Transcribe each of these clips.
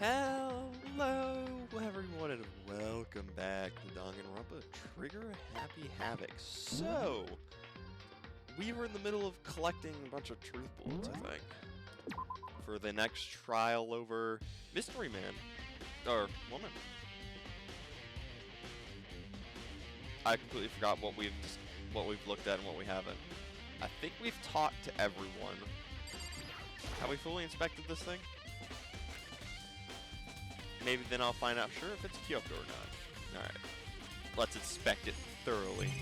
Hello everyone and welcome back to Danganronpa Trigger Happy Havoc. So, we were in the middle of collecting a bunch of truth bullets, I think, for the next trial over Mystery Man, or Woman. I completely forgot what we've looked at and what we haven't. I think we've talked to everyone. Have we fully inspected this thing? Maybe then I'll find out sure if it's Kyoko or not. Alright. Let's inspect it thoroughly.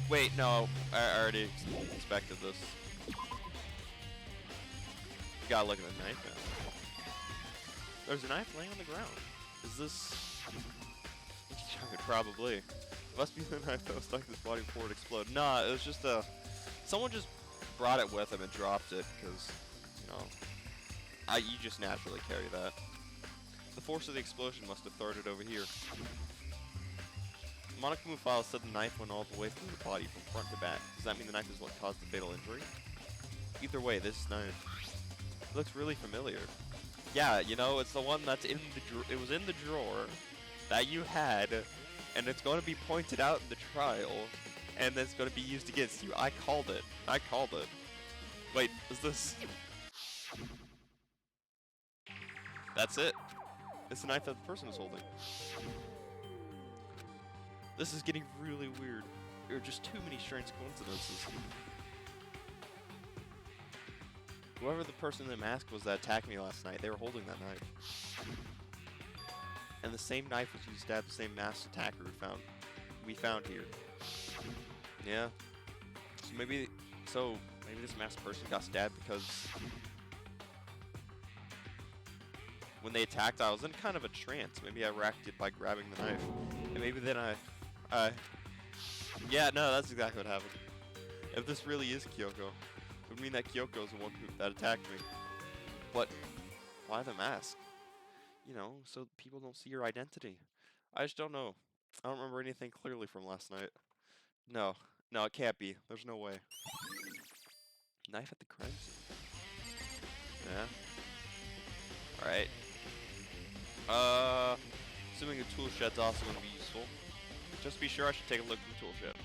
Wait, no. I already inspected this. You gotta look at the knife now. There's a knife laying on the ground. Is this... Probably. It must be the knife that was stuck in his body before it exploded. Nah, it was just a... Someone just brought it with him and dropped it, because, you know... you just naturally carry that. The force of the explosion must have thrown it over here. The Monokumu file said the knife went all the way through the body from front to back. Does that mean the knife is what caused the fatal injury? Either way, this knife looks really familiar. Yeah, you know, it's the one that's in the it was in the drawer that you had, and it's going to be pointed out in the trial, and it's going to be used against you. I called it. I called it. Wait, is this... That's it. It's the knife that the person is holding. This is getting really weird. There are just too many strange coincidences. Whoever the person in the mask was that attacked me last night, they were holding that knife. And the same knife was used to stab the same masked attacker we found here. Yeah. So maybe this masked person got stabbed because when they attacked, I was in kind of a trance. Maybe I racked it by grabbing the knife. And maybe then yeah, no, that's exactly what happened. If this really is Kyoko, it would mean that Kyoko is the one that attacked me. But why the mask? You know, so people don't see your identity. I just don't know. I don't remember anything clearly from last night. No, it can't be. There's no way. Knife at the crime scene. Yeah. Alright. Assuming the tool shed's also going to be useful. Just be sure I should take a look at the tool shed.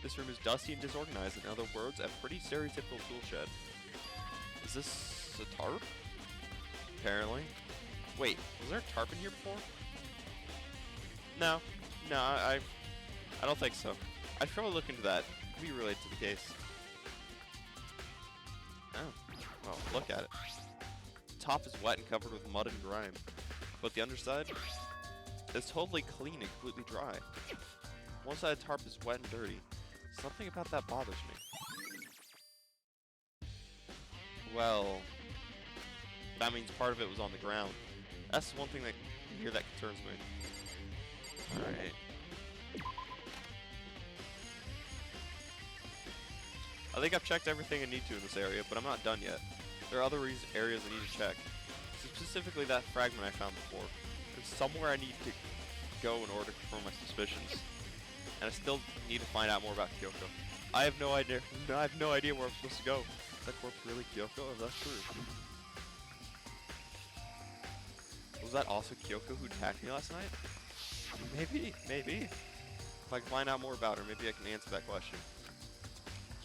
This room is dusty and disorganized. In other words, a pretty stereotypical tool shed. Is this a tarp? Apparently. Wait, was there a tarp in here before? No, I don't think so. I should probably look into that. Could be related to the case. Oh, look at it. The top is wet and covered with mud and grime, but the underside is totally clean and completely dry. One side of the tarp is wet and dirty. Something about that bothers me. Well, that means part of it was on the ground. That's the one thing here that concerns me. Alright. I think I've checked everything I need to in this area, but I'm not done yet. There are other areas I need to check. Specifically that fragment I found before. There's somewhere I need to go in order to confirm my suspicions. And I still need to find out more about Kyoko. I have no idea. I have no idea where I'm supposed to go. Is that corpse really Kyoko? If that's true. Was that also Kyoko who attacked me last night? Maybe. If I can find out more about her, maybe I can answer that question.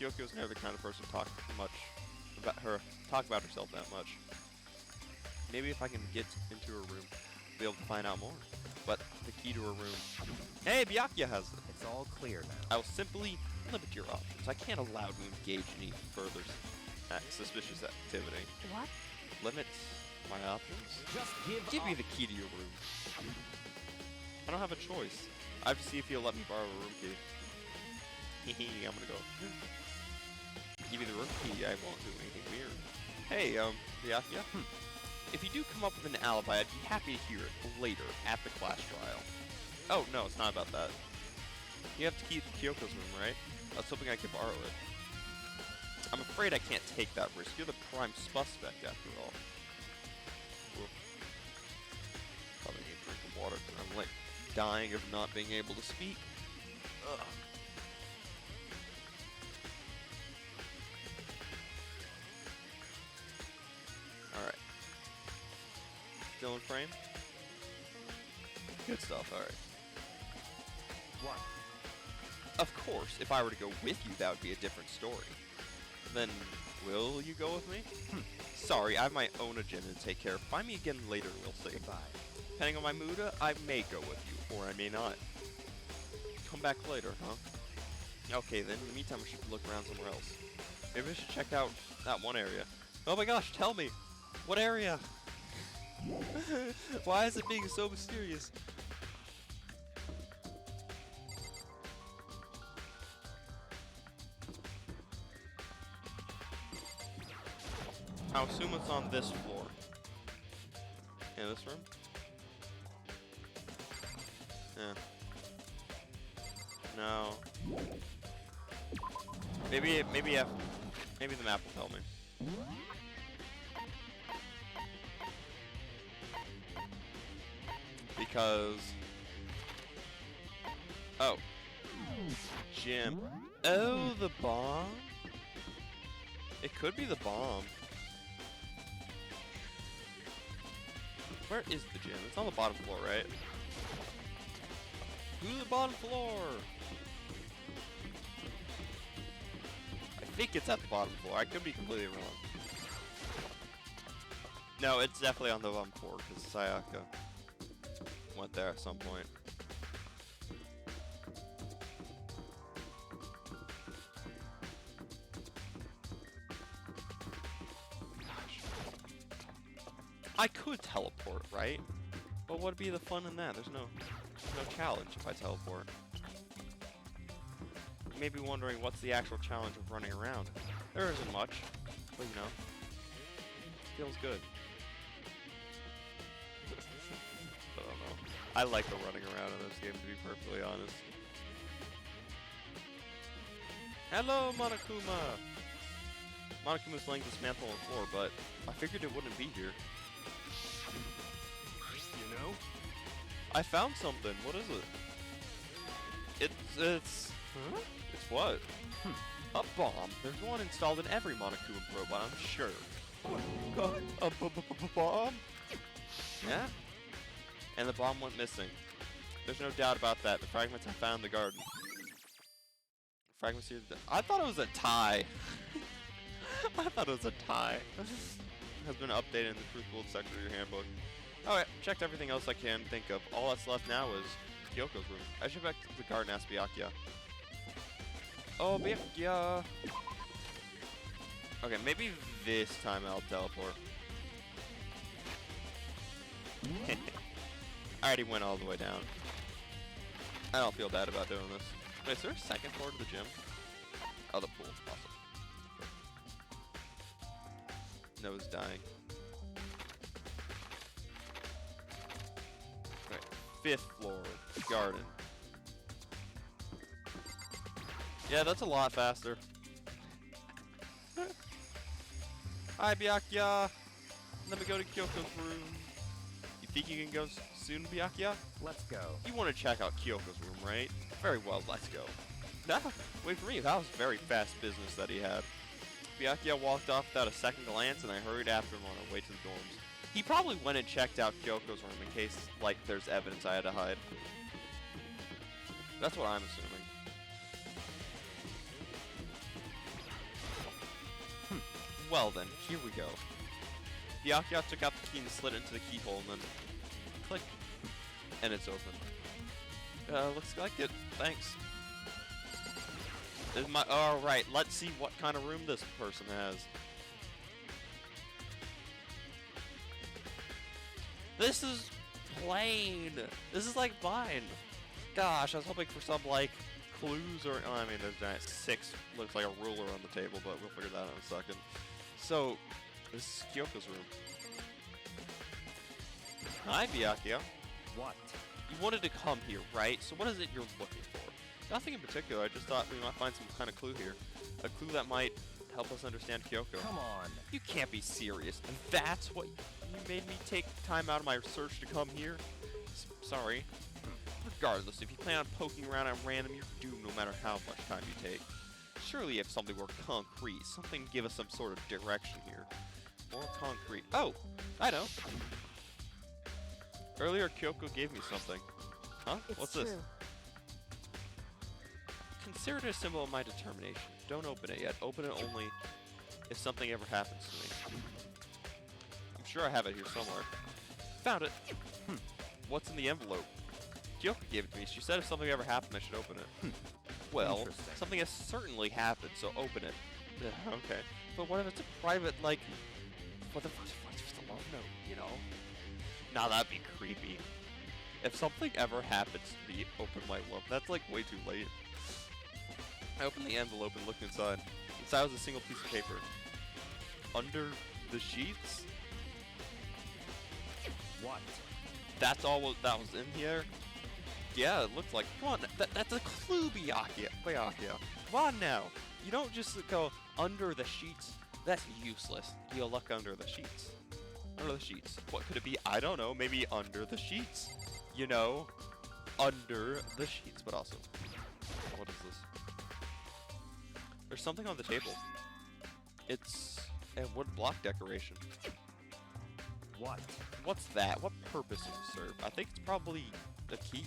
Kyoko's never the kind of person to talk about herself that much. Maybe if I can get into her room, I'll be able to find out more. But the key to her room... Hey, Byakuya has it! It's all clear now. I will simply limit your options. I can't allow you to engage in any further suspicious activity. What? Limit my options? Just give me the key to your room. I don't have a choice. I have to see if you'll let me borrow a room key. Hehe, I'm gonna go. Give me the room key, I won't do anything weird. Hey, Byakuya? If you do come up with an alibi, I'd be happy to hear it later, at the class trial. Oh, no, it's not about that. You have to keep Kyoko's room, right? I was hoping I could borrow it. I'm afraid I can't take that risk. You're the prime suspect, after all. Probably need a drink of water, because I'm, like, dying of not being able to speak. Ugh. Alright. still in frame? Good stuff, alright. What? Of course, if I were to go with you, that would be a different story. Then, will you go with me? Sorry, I have my own agenda to take care of. Find me again later, we'll see. Goodbye. Depending on my mood, I may go with you, or I may not. Come back later, huh? Okay, then in the meantime, I should look around somewhere else. Maybe I should check out that one area. Oh my gosh, tell me! What area? Why is it being so mysterious? I'll assume it's on this floor. In this room? Yeah. No. Maybe the map will tell me. Because... Oh. Gym. Oh, the bomb? It could be the bomb. Where is the gym? It's on the bottom floor, right? To the bottom floor! I think it's at the bottom floor. I could be completely wrong. No, it's definitely on the bottom floor, because Sayaka went there at some point. I could teleport, right? But what'd be the fun in that? There's no challenge if I teleport. You may be wondering what's the actual challenge of running around. There isn't much, but you know, feels good. I don't know. I like the running around in this game, to be perfectly honest. Hello, Monokuma! Monokuma's laying dismantled on the floor, but I figured it wouldn't be here. You know? I found something. What is it? It's Huh? It's what? A bomb. There's one installed in every Monokuma robot, I'm sure. A bomb? Yeah? And the bomb went missing. There's no doubt about that. The fragments I found in the garden. Fragments here. I thought it was a tie. I thought it was a tie. Has been updated in the Truth Gold section of your handbook. Alright, checked everything else I can think of. All that's left now is Kyoko's room. I should back to the garden and ask Byakuya. Oh, Byakuya! Okay, maybe this time I'll teleport. I already went all the way down. I don't feel bad about doing this. Wait, is there a second floor to the gym? Oh, the pool. Awesome. Nose dying. Right, 5th floor, garden. Yeah, that's a lot faster. Hi, Byakuya. Let me go to Kyoko's room. You think you can go soon, Byakuya? Let's go. You want to check out Kyoko's room, right? Very well, let's go. Nah, wait for me. That was very fast business that he had. Byakuya walked off without a second glance, and I hurried after him on our way to the dorms. He probably went and checked out Kyoko's room in case, like, there's evidence I had to hide. That's what I'm assuming. Well then, here we go. Byakuya took out the key and slid it into the keyhole, and then click, and it's open. Looks like it. Thanks. This is my. All right, let's see what kind of room this person has. This is plain. This is like mine. Gosh, I was hoping for some like clues or. Oh, I mean, there's that 6. Looks like a ruler on the table, but we'll figure that out in a second. So, this is Kyoko's room. Hi, Byakuya. What? You wanted to come here, right? So what is it you're looking for? Nothing in particular. I just thought we might find some kind of clue here. A clue that might help us understand Kyoko. Come on. You can't be serious. That's what you made me take time out of my search to come here? Sorry. Regardless, if you plan on poking around at random, you're doomed no matter how much time you take. Surely if something were concrete, something give us some sort of direction here. More concrete. Oh, I know. Earlier, Kyoko gave me something. Huh? It's What's true. this? Consider it a symbol of my determination. Don't open it yet. Open it only if something ever happens to me. I'm sure I have it here somewhere. Found it. What's in the envelope? Kyoko gave it to me. She said if something ever happened, I should open it. Well, Interesting. something has certainly happened, so open it. Okay. But what if it's a private, like, what if it's just a love note, you know? Nah, that'd be creepy. If something ever happens to me, open my love. That's like way too late. I opened the envelope and looked inside. Inside was a single piece of paper. Under the sheets? What? That's all that was in here? Yeah, it looks like. Come on, that's a clue, Byakuya. Come on now. You don't just go under the sheets. That's useless. You look under the sheets. Under the sheets. What could it be? I don't know. Maybe under the sheets. You know? Under the sheets. But also, what is this? There's something on the table. It's a wood block decoration. What? What's that? What purpose does it serve? I think it's probably a key.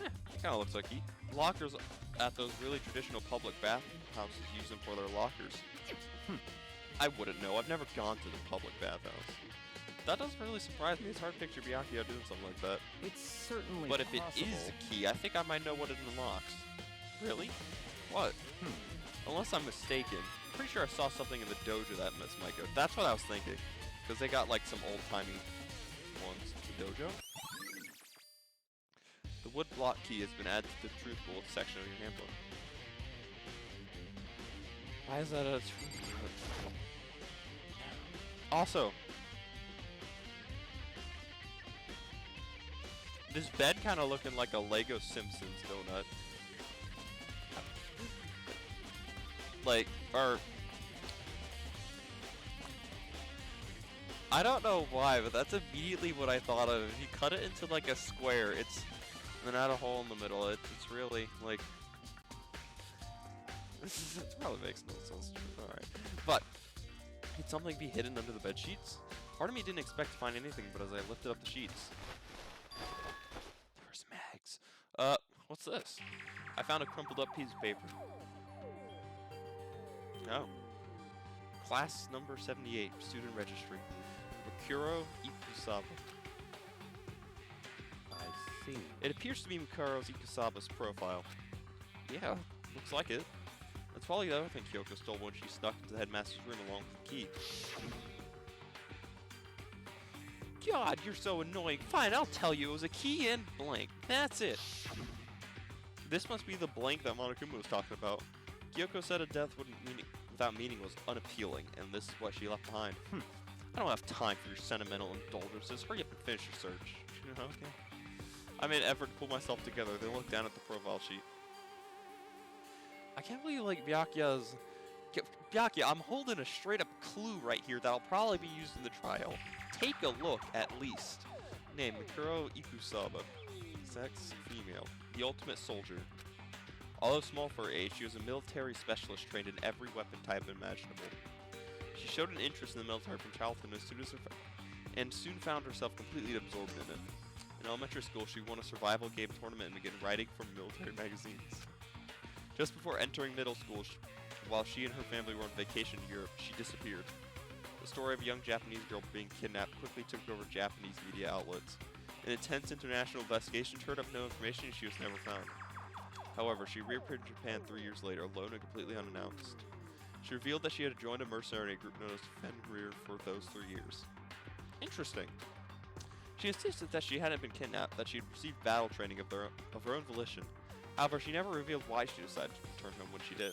It kind of looks like a key. Lockers at those really traditional public bathhouses use them for their lockers. I wouldn't know. I've never gone to the public bathhouse. That doesn't really surprise me. It's hard to picture Byakuya doing something like that. It's certainly But if possible. it is a key, I think I might know what it unlocks. Really? What? Unless I'm mistaken. Pretty sure I saw something in the dojo that might go. That's what I was thinking. Because they got like some old-timey ones. The dojo? The wood block key has been added to the truth bullet section of your handbook. Why is that a truth bullet? Also, this bed kind of looking like a Lego Simpsons donut. Like, or I don't know why, but that's immediately what I thought of. If you cut it into like a square, it's then add a hole in the middle. It's really like it probably makes no sense. All right, but could something be hidden under the bed sheets? Part of me didn't expect to find anything, but as I lifted up the sheets, there's mags. What's this? I found a crumpled up piece of paper. Oh. Class number 78, student registry. Mikuro Ikusaba. I see. It appears to be Mikuro Ikusaba's profile. Yeah, looks like it. That's probably the other thing Kyoko stole when she snuck into the headmaster's room along with the key. God, you're so annoying. Fine, I'll tell you. It was a key and blank. That's it. This must be the blank that Monokuma was talking about. Kyoko said a death without meaning was unappealing, and this is what she left behind. I don't have time for your sentimental indulgences. Hurry up and finish your search. Okay. I made an effort to pull myself together, then looked down at the profile sheet. I can't believe, like, Byakuya, I'm holding a straight-up clue right here that'll probably be used in the trial. Take a look, at least. Name, Mikuro Ikusaba. Sex, female. The ultimate soldier. Although small for her age, she was a military specialist trained in every weapon type imaginable. She showed an interest in the military from childhood and soon found herself completely absorbed in it. In elementary school, she won a survival game tournament and began writing for military magazines. Just before entering middle school, while she and her family were on vacation in Europe, she disappeared. The story of a young Japanese girl being kidnapped quickly took over Japanese media outlets. An intense international investigation turned up no information and she was never found. However, she reappeared in Japan 3 years later, alone and completely unannounced. She revealed that she had joined a mercenary group known as Fenrir for those 3 years. Interesting. She insisted that she hadn't been kidnapped, that she had received battle training of her own volition. However, she never revealed why she decided to return home when she did.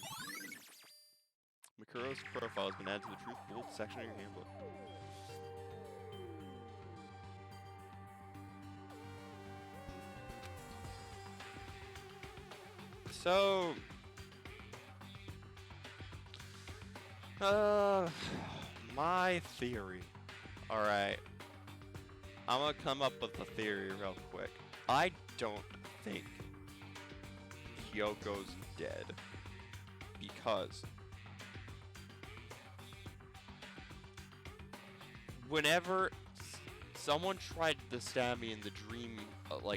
Mikuro's profile has been added to the Truth Bullet section of your handbook. So, my theory. Alright. I'm gonna come up with a theory real quick. I don't think Kyoko's dead. Because whenever someone tried to stab me in the dream,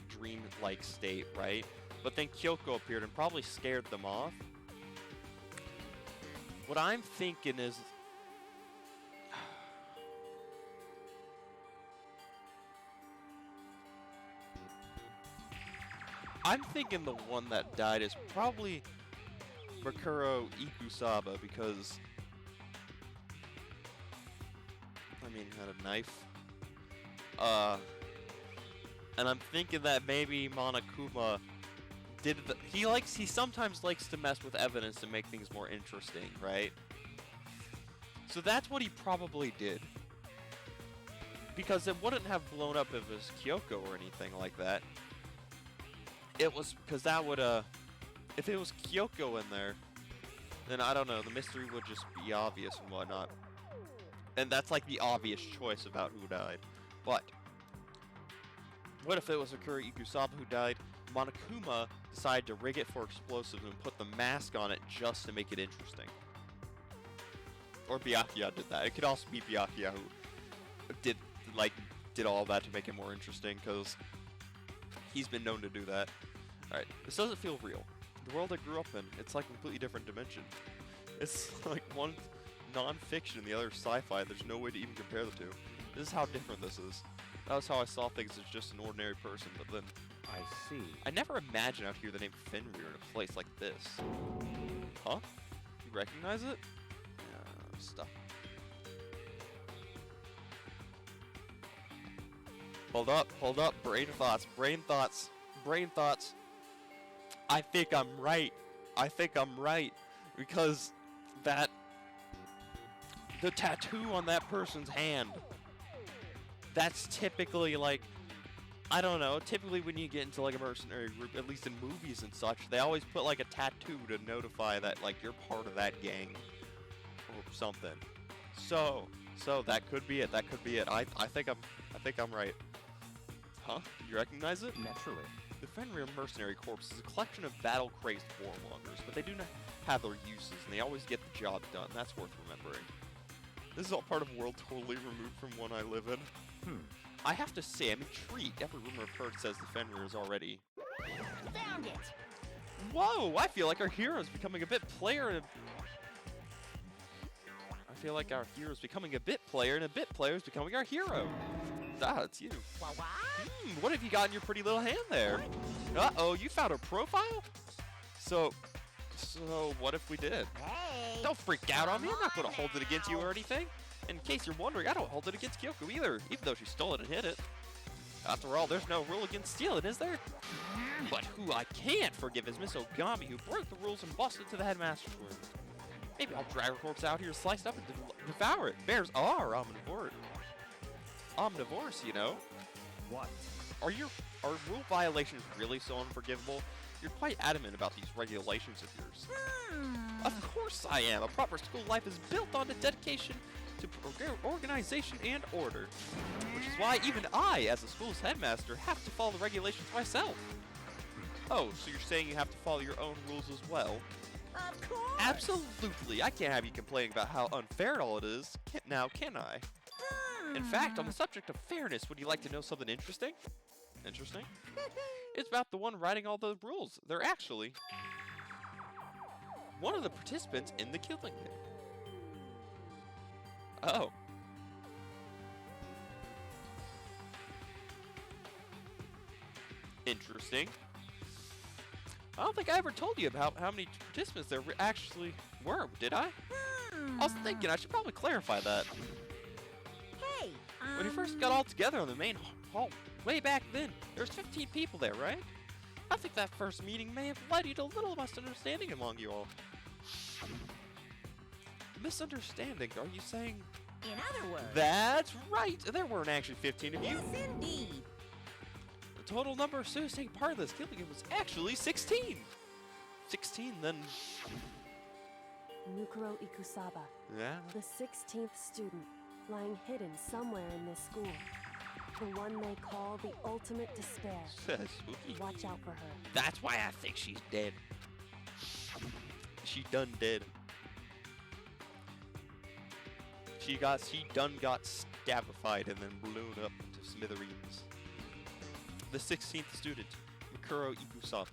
dream-like state, right? But then Kyoko appeared and probably scared them off. What I'm thinking is... I'm thinking the one that died is probably Makuro Ikusaba because... I mean, had a knife. And I'm thinking that maybe Monokuma did the... He sometimes likes to mess with evidence to make things more interesting, right? So that's what he probably did. Because it wouldn't have blown up if it was Kyoko or anything like that. It was because that would, if it was Kyoko in there, then I don't know, the mystery would just be obvious and whatnot. And that's like the obvious choice about who died. But what if it was Akira Ikusaba who died? Monokuma decided to rig it for explosives and put the mask on it just to make it interesting. Or Byakuya did that. It could also be Byakuya who did all that to make it more interesting, because he's been known to do that. Alright, this doesn't feel real. The world I grew up in, it's like a completely different dimension. It's like one non-fiction and the other sci-fi. There's no way to even compare the two. This is how different this is. That was how I saw things as just an ordinary person, but then... I see. I never imagined I'd hear the name Fenrir in a place like this. Huh? You recognize it? Yeah, stuff. Hold up, brain thoughts, brain thoughts, brain thoughts. I think I'm right. Because the tattoo on that person's hand, that's typically like, I don't know, typically when you get into like a mercenary group, at least in movies and such, they always put like a tattoo to notify that like you're part of that gang or something. So that could be it. I think I'm right. Huh? You recognize it? Naturally. The Fenrir Mercenary Corps is a collection of battle-crazed warmongers, but they do not have their uses, and they always get the job done. That's worth remembering. This is all part of a world totally removed from one I live in. I have to say, I'm intrigued. Every rumor I've heard says the Fenrir is already... Found it! Whoa! I feel like our hero's becoming a bit player... I feel like our hero's becoming a bit player, and a bit player is becoming our hero. Ah, it's you. What? What have you got in your pretty little hand there? Uh-oh, you found her profile? So what if we did? Hey! Don't freak out on me. I'm not going to hold it against you or anything. In case you're wondering, I don't hold it against Kyoko either, even though she stole it and hid it. After all, there's no rule against stealing, is there? But who I can't forgive is Miss Ogami, who broke the rules and busted into the headmaster's room. Maybe I'll drag her corpse out here, sliced up, and devour it. Bears are omnivores. Omnivores, you know. What? Are rule violations really so unforgivable? You're quite adamant about these regulations of yours. Of course I am. A proper school life is built on the dedication to organization and order. Which is why even I, as a school's headmaster, have to follow the regulations myself. Oh, so you're saying you have to follow your own rules as well? Of course! Absolutely. I can't have you complaining about how unfair all it is, now can I? In fact, on the subject of fairness, would you like to know something interesting? Interesting? It's about the one writing all the rules. They're actually one of the participants in the killing game. Oh. Interesting. I don't think I ever told you about how many participants there actually were, did I? I was thinking I should probably clarify that. Hey, When we first got all together on the main hall, way back then, there was 15 people there, right? I think that first meeting may have led you to a little misunderstanding among you all. Misunderstanding, are you saying? in other words... That's right! There weren't actually 15 of you. Yes, indeed. The total number of students taking part in this killing game was actually 16! 16, then... Mukuro Ikusaba, Yeah? the 16th student, lying hidden somewhere in this school. The one they call the ultimate despair. Spooky. Watch out for her. That's why I think she's dead. She done dead. She done got scabified and then blown up to smithereens. The 16th student, Mikuro Ikusaba.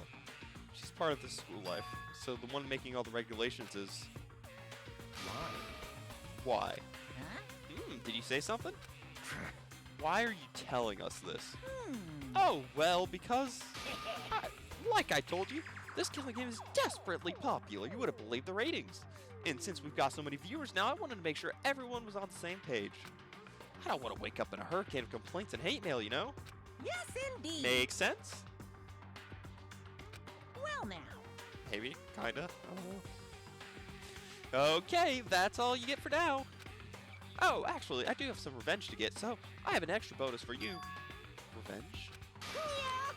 She's part of this school life, so the one making all the regulations is... Why? Huh? Did you say something? Why are you telling us this? Hmm. Oh, well, because... like I told you, this killing game is desperately popular. You would have believed the ratings. And since we've got so many viewers now, I wanted to make sure everyone was on the same page. I don't want to wake up in a hurricane of complaints and hate mail, you know? Yes, indeed. Makes sense? Well, now. Maybe, kinda. Okay, that's all you get for now. Oh, actually, I do have some revenge to get, so I have an extra bonus for you. Revenge?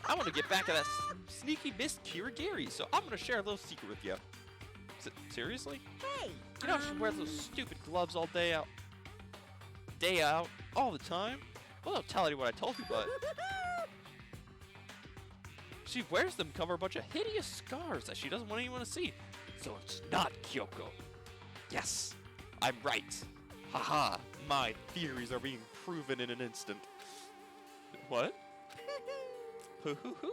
I want to get back at that sneaky Miss Kirigiri, so I'm going to share a little secret with you. Seriously? Hey. You know she wears those stupid gloves all day out. Day out, all the time? Well, don't tell anyone I told you, but... she wears them to cover a bunch of hideous scars that she doesn't want anyone to see. So it's not Kyoko. Yes, I'm right. Haha, my theories are being proven in an instant. What? Hoo-hoo-hoo.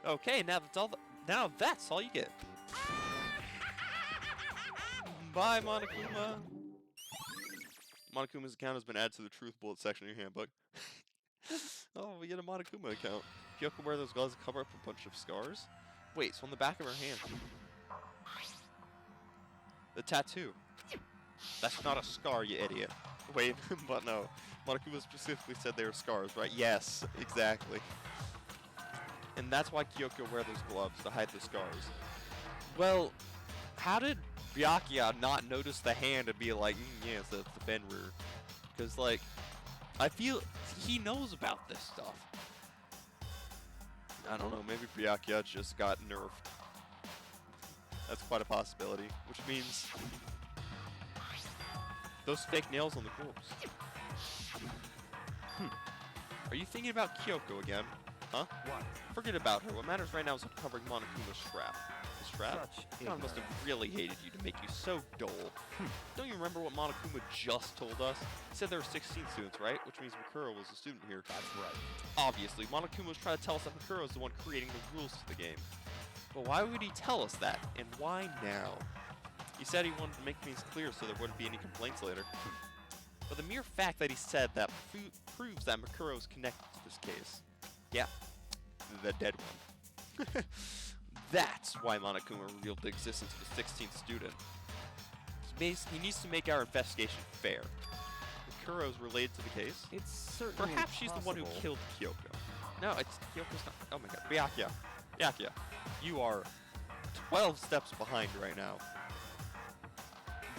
Okay, now that's all you get. Bye, Monokuma. Monokuma's account has been added to the Truth Bullet section of your handbook. Oh, we get a Monokuma account. Kyoko wear those gloves to cover up a bunch of scars? Wait, so on the back of her hand. The tattoo. That's not a scar, you idiot. Wait, but no. Monokuma specifically said they were scars, right? Yes, exactly. And that's why Kyoko wear those gloves, to hide the scars. Well, how did Byakuya not notice the hand and be like, yes, that's the Benru? Because, like, I feel he knows about this stuff. I don't know, maybe Byakuya just got nerfed. That's quite a possibility, which means those fake nails on the corpse. Are you thinking about Kyoko again? Huh? What? Forget about her. What matters right now is uncovering Monokuma's strap. The strap? Such God must have really hated you to make you so dull. Don't you remember what Monokuma just told us? He said there were 16 students, right? Which means Mikuro was a student here. That's right. Obviously, Monokuma was trying to tell us that Mikuro is the one creating the rules to the game. But why would he tell us that? And why now? He said he wanted to make things clear so there wouldn't be any complaints later. But the mere fact that he said that proves that Mikuro is connected to this case. Yeah, the dead one. That's why Monokuma revealed the existence of the 16th student. He needs to make our investigation fair. Mikuro is related to the case. It's certainly Perhaps she's the one who killed Kyoko. No, it's Kyoko's not. Oh my god. Byakuya. Byakuya. You are 12 steps behind right now.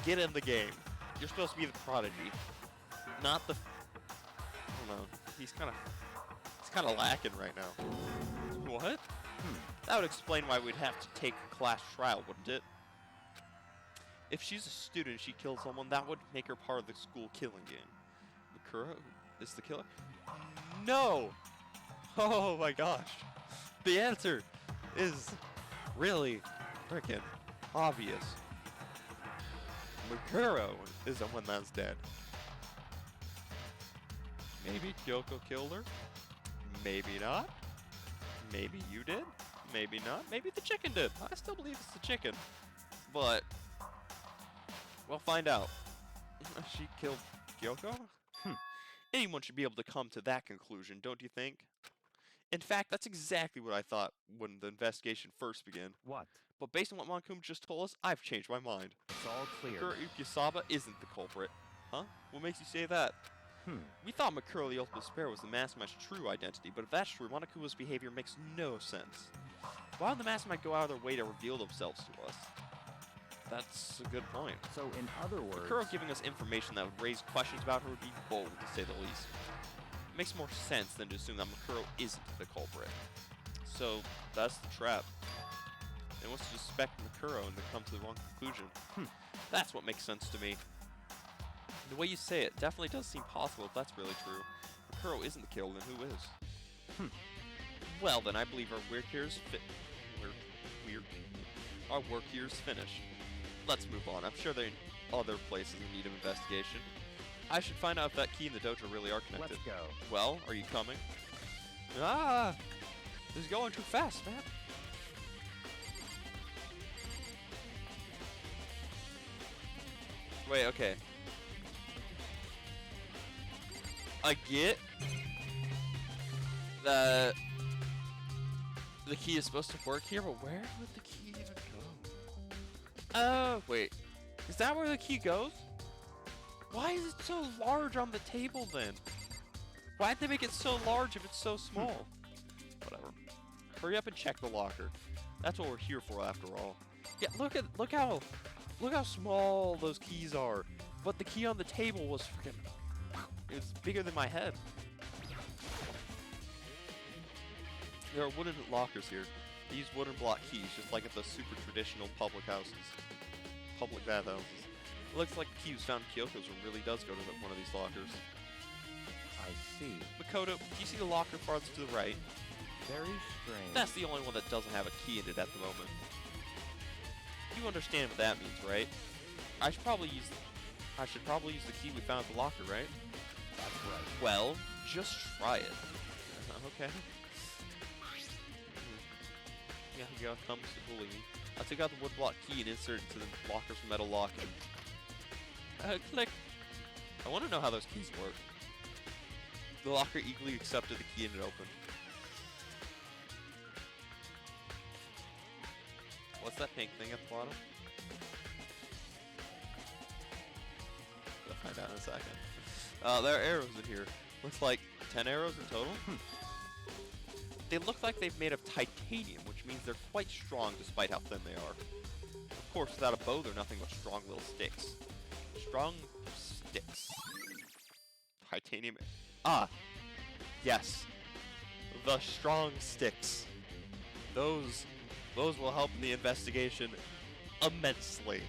Get in the game. You're supposed to be the prodigy. Not the... I don't know. He's kind of lacking right now. What? That would explain why we'd have to take a class trial, wouldn't it? If she's a student and she killed someone, that would make her part of the school killing game. Mikuro is the killer? No! Oh my gosh. The answer is really freaking obvious. Mikuro is the one that's dead. Maybe Kyoko killed her? Maybe not. Maybe you did. Maybe not. Maybe the chicken did. I still believe it's the chicken. But we'll find out. She killed Kyoko? Anyone should be able to come to that conclusion, don't you think? In fact, that's exactly what I thought when the investigation first began. What? But based on what Monokuma just told us, I've changed my mind. It's all clear. Mikuro Ikusaba isn't the culprit. Huh? What makes you say that? We thought Mikuro the Ultimate Despair was the Mastermind's true identity, but if that's true, Monokuma's behavior makes no sense. Why would the Mastermind go out of their way to reveal themselves to us? That's a good point. So, in other words... Mikuro giving us information that would raise questions about her would be bold, to say the least. It makes more sense than to assume that Mikuro isn't the culprit. So, that's the trap. They want to suspect Mikuro and then come to the wrong conclusion. That's what makes sense to me. The way you say it definitely does seem possible if that's really true. Mikuro isn't the killer, then who is? Well then, I believe our work here is our work here is finished. Let's move on. I'm sure there are other places in need of investigation. I should find out if that key and the dojo really are connected. Let's go. Well, are you coming? Ah! This is going too fast, man. Wait, okay. I get that the key is supposed to work here, but where would the key even go? Oh, wait. Is that where the key goes? Why is it so large on the table then? Why'd they make it so large if it's so small? Whatever. Hurry up and check the locker. That's what we're here for after all. Yeah, look how small those keys are. But the key on the table was freaking, it was bigger than my head. There are wooden lockers here. They use wooden block keys, just like at the super traditional public bathhouses. It looks like the key was found in Kyoto's room really does go to one of these lockers. I see. Makoto, do you see the locker farthest to the right? Very strange. That's the only one that doesn't have a key in it at the moment. You understand what that means, right? I should probably use the key we found at the locker, right? That's right. Well, just try it. Okay. Yeah, here comes the bully me. I took out the wood block key and inserted it into the locker's metal lock and click. I want to know how those keys work. The locker eagerly accepted the key and it opened. What's that pink thing at the bottom? We'll find out in a second. There are arrows in here. Looks like 10 arrows in total. They look like they've made of titanium, which means they're quite strong despite how thin they are. Of course, without a bow, they're nothing but strong little sticks. Strong sticks. Titanium. Ah! Yes. The strong sticks. Those will help in the investigation immensely.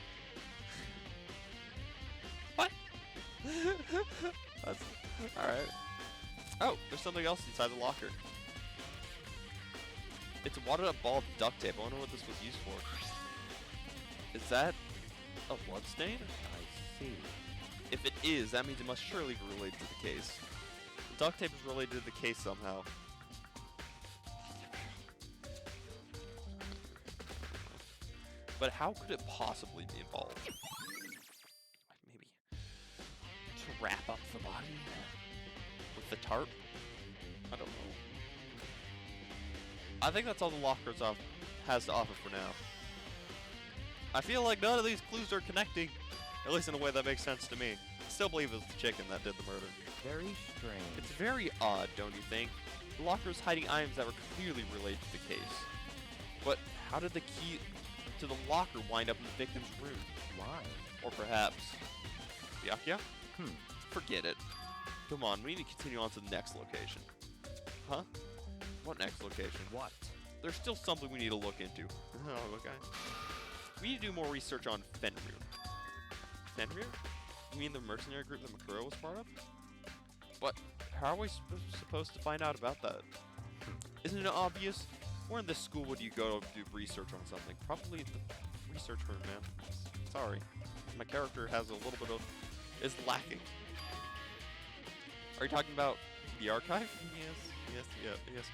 What? That's alright. Oh, there's something else inside the locker. It's a wadded up ball of duct tape. I wonder what this was used for. Is that a blood stain? I see. If it is, that means it must surely be related to the case. The duct tape is related to the case somehow. But how could it possibly be involved? Maybe to wrap up the body with the tarp? I don't know. I think that's all the lockers has to offer for now. I feel like none of these clues are connecting, at least in a way that makes sense to me. I still believe it was the chicken that did the murder. Very strange. It's very odd, don't you think? The locker is hiding items that were clearly related to the case. But how did the key to the locker wind up in the victim's room? Why? Or perhaps... Byakuya? Forget it. Come on, we need to continue on to the next location. Huh? What next location? What? There's still something we need to look into. Oh, okay. We need to do more research on Fenrir. Fenrir? You mean the mercenary group that Makuro was part of? But how are we supposed to find out about that? Isn't it obvious? Where in this school would you go to do research on something? Probably the research room, man. Sorry. My character has a little bit of... is lacking. Are you talking about the archive? Yes,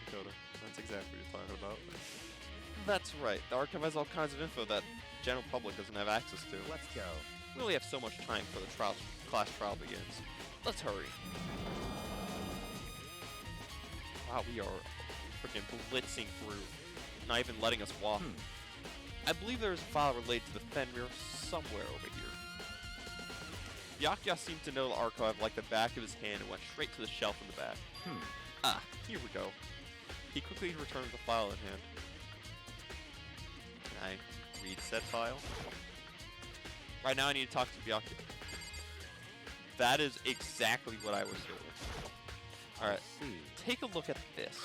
Makoto. That's exactly what you're talking about. That's right. The archive has all kinds of info that the general public doesn't have access to. Let's go. We only have so much time before the class trial begins. Let's hurry. Wow, we are freaking blitzing through, not even letting us walk. I believe there is a file related to the Fenrir somewhere over here. Byakuya seemed to know the archive like the back of his hand and went straight to the shelf in the back. Ah, here we go. He quickly returned the file in hand. Can I read said file? Right now I need to talk to Byakuya. That is exactly what I was doing. Alright, take a look at this.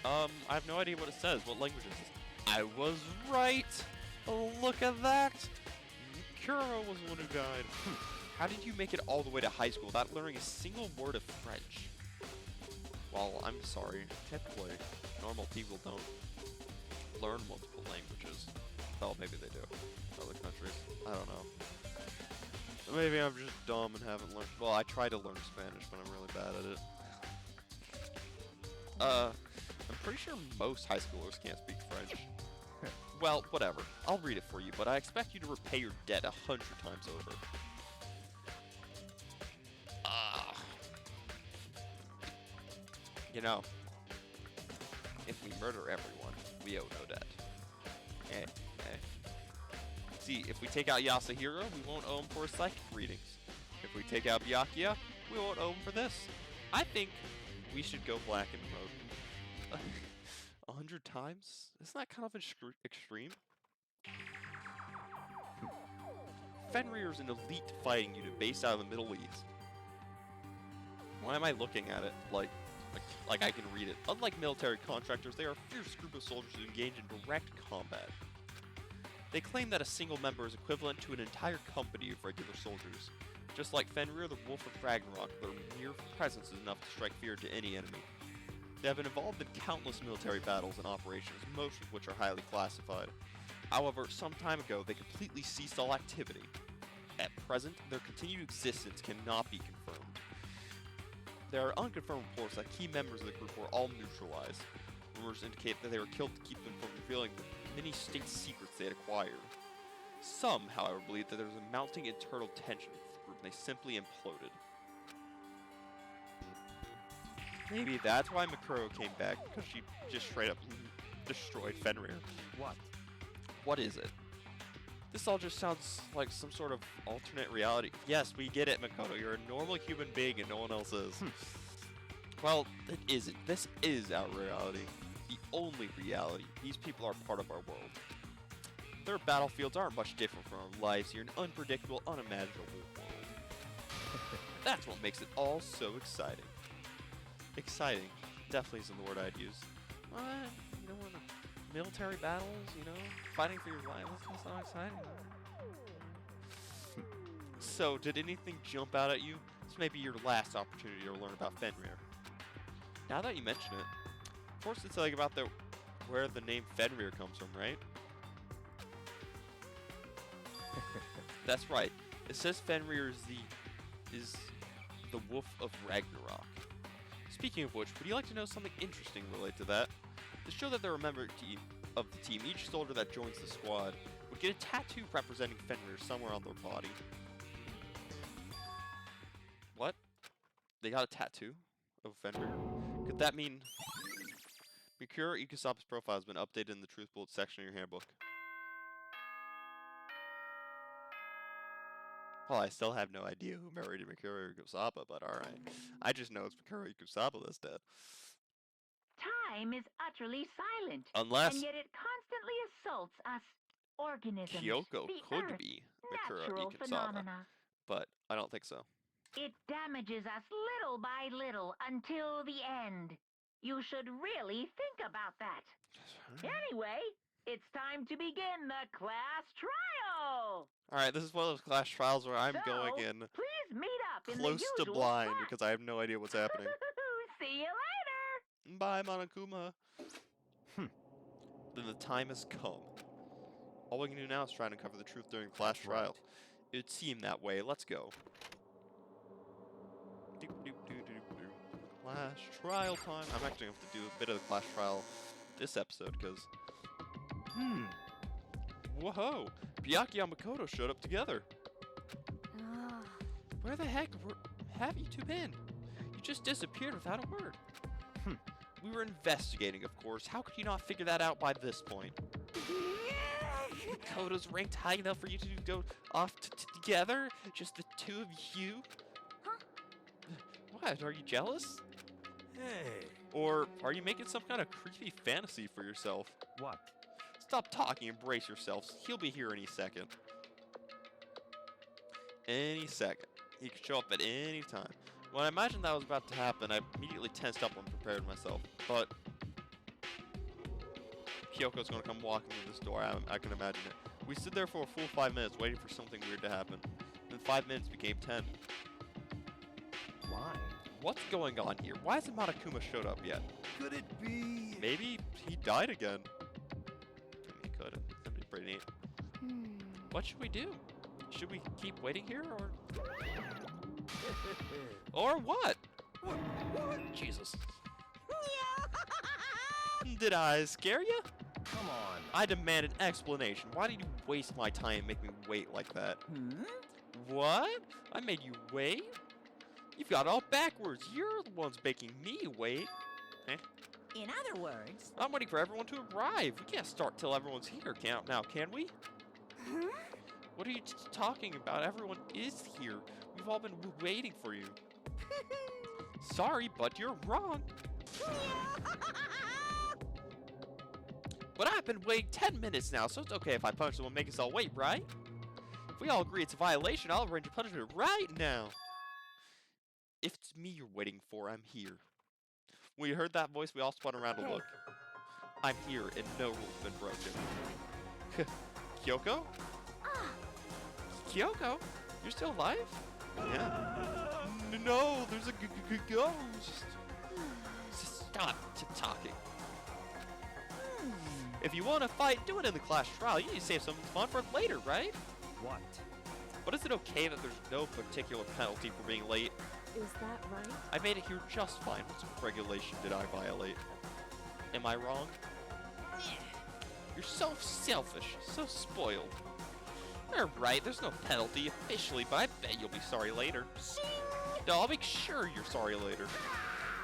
I have no idea what it says. What language is this? I was right! Oh, look at that! Kuro was the one who died. How did you make it all the way to high school without learning a single word of French? Well, I'm sorry. Typically, normal people don't learn multiple languages. Well, maybe they do. Other countries. I don't know. Maybe I'm just dumb and haven't learned. Well, I try to learn Spanish, but I'm really bad at it. I'm pretty sure most high schoolers can't speak French. Well, whatever. I'll read it for you, but I expect you to repay your debt 100 times over. You know, if we murder everyone, we owe no debt. Eh. See, if we take out Yasuhiro, we won't owe him for his psychic readings. If we take out Byakuya, we won't owe him for this. I think we should go black and mode. 100 times? Isn't that kind of extreme? Fenrir is an elite fighting unit based out of the Middle East. Why am I looking at it like I can read it? Unlike military contractors, they are a fierce group of soldiers who engage in direct combat. They claim that a single member is equivalent to an entire company of regular soldiers. Just like Fenrir, the Wolf of Ragnarok, their mere presence is enough to strike fear to any enemy. They have been involved in countless military battles and operations, most of which are highly classified. However, some time ago, they completely ceased all activity. At present, their continued existence cannot be confirmed. There are unconfirmed reports that key members of the group were all neutralized. Rumors indicate that they were killed to keep them from revealing the many state secrets they had acquired. Some, however, believe that there was a mounting internal tension with the group and they simply imploded. Maybe that's why Mikuro came back, because she just straight up destroyed Fenrir. What? What is it? This all just sounds like some sort of alternate reality. Yes, we get it, Makoto. You're a normal human being and no one else is. Well, it isn't. This is our reality. The only reality. These people are part of our world. Their battlefields aren't much different from our lives here, an unpredictable, unimaginable world. That's what makes it all so exciting. Exciting. Definitely isn't the word I'd use. What? You know, in the military battles, you know, fighting for your life, that's not exciting. So, did anything jump out at you? This may be your last opportunity to learn about Fenrir. Now that you mention it, forced to tell you about where the name Fenrir comes from, right? That's right. It says Fenrir is the Wolf of Ragnarok. Speaking of which, would you like to know something interesting related to that? To show that they're a member of the team, each soldier that joins the squad would get a tattoo representing Fenrir somewhere on their body. What? They got a tattoo of Fenrir? Could that mean Mikuro Ikusaba's profile has been updated in the Truth Bullet section of your handbook? Well, I still have no idea who married Mikuro Ikusaba, but alright. I just know it's Mikuro Ikusaba that's dead. Time is utterly silent. Unless And yet it constantly assaults us organisms. Kyoko the could Earth, be Mikuro natural Ikusaba, phenomena. but I don't think so. It damages us little by little until the end. You should really think about that. Anyway, it's time to begin the class trial. Alright, this is one of those class trials where I'm So, going in please meet up in close the to usual blind spot. because I have no idea what's happening. See you later. Bye, Monokuma. Then the time has come. All we can do now is try and uncover the truth during the class That's right. trial. It seemed that way. Let's go. Class trial time. I'm actually going to have to do a bit of the class trial this episode because... Whoa! Byakuya and Makoto showed up together. Where the heck have you two been? You just disappeared without a word. We were investigating, of course. How could you not figure that out by this point? Makoto's ranked high enough for you to go off together? Just the two of you? Huh? What? Are you jealous? Hey. Or are you making some kind of creepy fantasy for yourself? What? Stop talking and brace yourselves. He'll be here any second. Any second. He could show up at any time. When I imagined that was about to happen, I immediately tensed up and prepared myself. But Kyoko's gonna come walking through this door. I can imagine it. We stood there for a full 5 minutes waiting for something weird to happen. Then 5 minutes became 10. Why? What's going on here? Why hasn't Monokuma showed up yet? Could it be? Maybe he died again. I mean, he could have. That'd be pretty neat. What should we do? Should we keep waiting here, or what? What? Jesus. Did I scare you? Come on. I demand an explanation. Why did you waste my time and make me wait like that? What? I made you wait? You've got it all backwards. You're the ones making me wait. In other words, I'm waiting for everyone to arrive. We can't start till everyone's here now, can we? What are you talking about? Everyone is here. We've all been waiting for you. Sorry, but you're wrong. But I've been waiting 10 minutes now, so it's okay if I punish someone and make us all wait, right? If we all agree it's a violation, I'll arrange a punishment right now. If it's me you're waiting for, I'm here. When we heard that voice, we all spun around to look. I'm here, and no rule's been broken. Kyoko? Kyoko? You're still alive? Yeah. No, there's a ghost. Stop talking. If you want to fight, do it in the class trial. You need to save something fun for later, right? What? But is it okay that there's no particular penalty for being late? Is that right? I made it here just fine. What regulation did I violate? Am I wrong? You're so selfish, so spoiled. You're right, there's no penalty officially, but I bet you'll be sorry later. No, I'll make sure you're sorry later.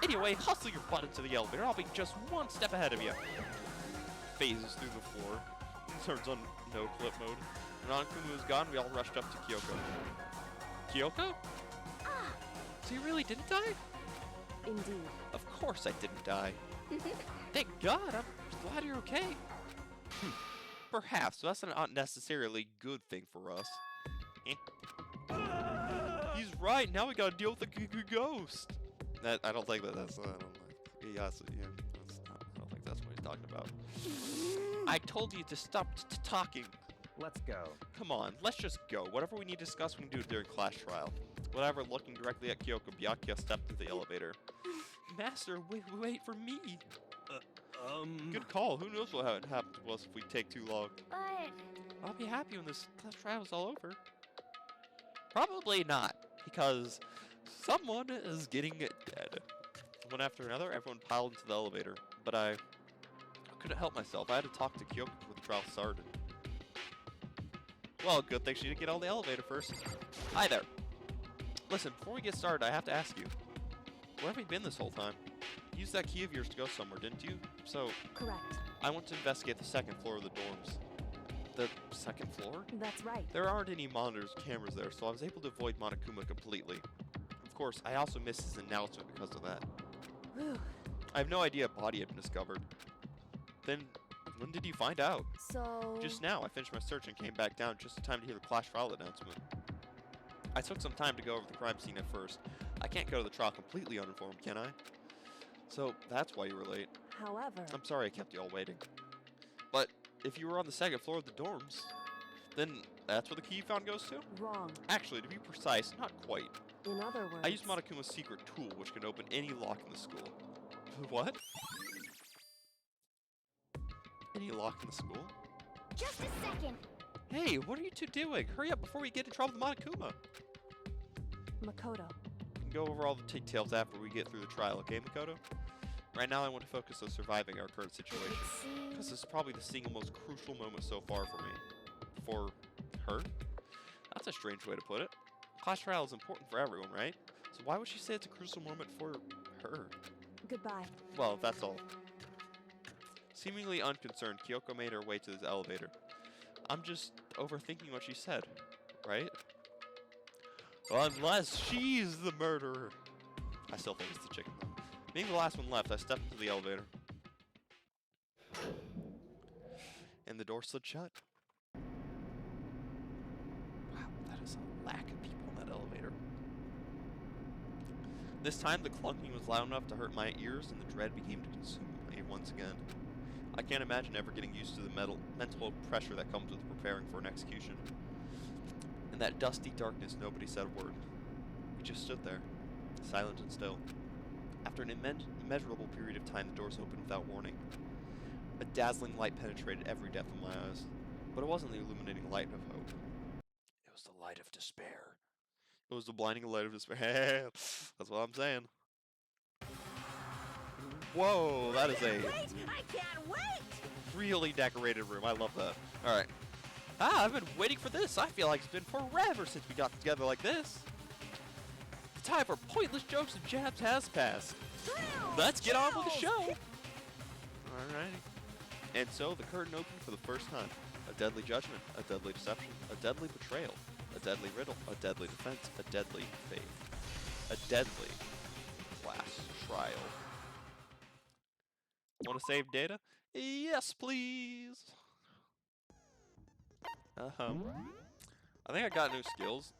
Anyway, hustle your butt into the elevator. I'll be just one step ahead of you. Phases through the floor. Turns on no clip mode. When Ankumu was gone, we all rushed up to Kyoko. Kyoko? So you really didn't die? Indeed. Of course I didn't die. Thank God, I'm glad you're okay. Perhaps, so that's not necessarily a good thing for us. He's right, now we gotta deal with the ghost. I don't think that's, I don't think that's what he's talking about. I told you to stop talking. Let's go. Come on, let's just go. Whatever we need to discuss, we can do it during class trial. Whatever, looking directly at Kyoko, Byakuya stepped into the elevator. Master, wait for me. Good call. Who knows what would happen to us if we take too long. But I'll be happy when this class trial is all over. Probably not, because someone is getting dead. One after another, everyone piled into the elevator, but I couldn't help myself. I had to talk to Kyoko before the trial started. Well, good thing she didn't get on the elevator first. Hi there. Listen, before we get started, I have to ask you. Where have you been this whole time? You used that key of yours to go somewhere, didn't you? So, Correct. I went to investigate the second floor of the dorms. The second floor? That's right. There aren't any monitors or cameras there, so I was able to avoid Monokuma completely. Of course, I also missed his announcement because of that. Whew. I have no idea a body had been discovered. Then, when did you find out? So... Just now, I finished my search and came back down just in time to hear the class trial announcement. I took some time to go over the crime scene at first. I can't go to the trial completely uninformed, can I? So, that's why you were late. However... I'm sorry I kept you all waiting. But, if you were on the second floor of the dorms, then that's where the key you found goes to? Wrong. Actually, to be precise, not quite. In other words... I used Monokuma's secret tool, which can open any lock in the school. What? Any lock in the school? just a second. Hey, what are you two doing? Hurry up before we get in trouble with Monokuma. Makoto. We can go over all the details after we get through the trial, okay, Makoto? Right now, I want to focus on surviving our current situation. Because this is probably the single most crucial moment so far for me. For her? That's a strange way to put it. Class trial is important for everyone, right? So why would she say it's a crucial moment for her? Goodbye. Well, that's all. Seemingly unconcerned, Kyoko made her way to this elevator. I'm just overthinking what she said, right? Unless she's the murderer. I still think it's the chicken though. Being the last one left, I stepped into the elevator. And the door slid shut. Wow, that is a lack of people in that elevator. This time, the clunking was loud enough to hurt my ears, and the dread began to consume me once again. I can't imagine ever getting used to the mental pressure that comes with preparing for an execution. In that dusty darkness, nobody said a word. We just stood there, silent and still. After an immeasurable period of time, the doors opened without warning. A dazzling light penetrated every depth of my eyes, but it wasn't the illuminating light of hope. It was the despair. It was the blinding light of despair. That's what I'm saying. Whoa, that is a Wait, I can't wait! really decorated room. I love that. All right. I've been waiting for this. I feel like it's been forever since we got together like this. The time for pointless jokes and jabs has passed. Let's get on with the show. Alrighty. And so the curtain opened for the first time. A deadly judgment, a deadly deception, a deadly betrayal, a deadly riddle, a deadly defense, a deadly faith. A deadly class trial. Want to save data? Yes, please. I think I got new skills.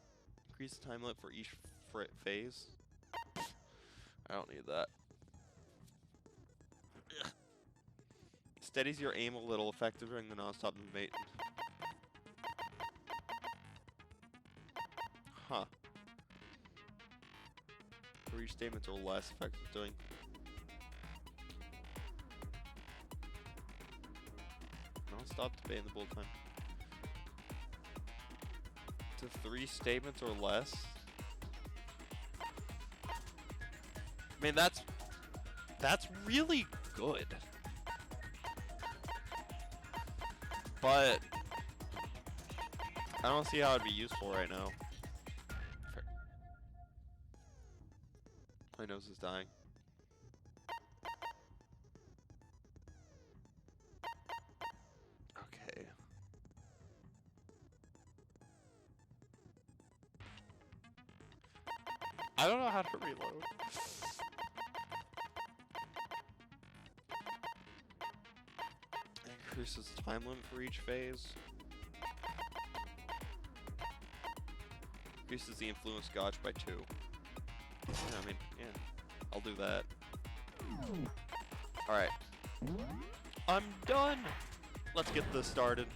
Increase the time limit for each phase. I don't need that. Ugh. Steadies your aim a little, effective during the non-stop movement. Huh. 3 statements or less effective doing. Non-stop debate in the bullet time. To 3 statements or less. I mean, that's really good. But I don't see how it'd be useful right now. My nose is dying. Okay. I don't know how to reload. Increases time limit for each phase. Increases the influence gauge by 2. Yeah, I mean, yeah. I'll do that. Alright. I'm done! Let's get this started.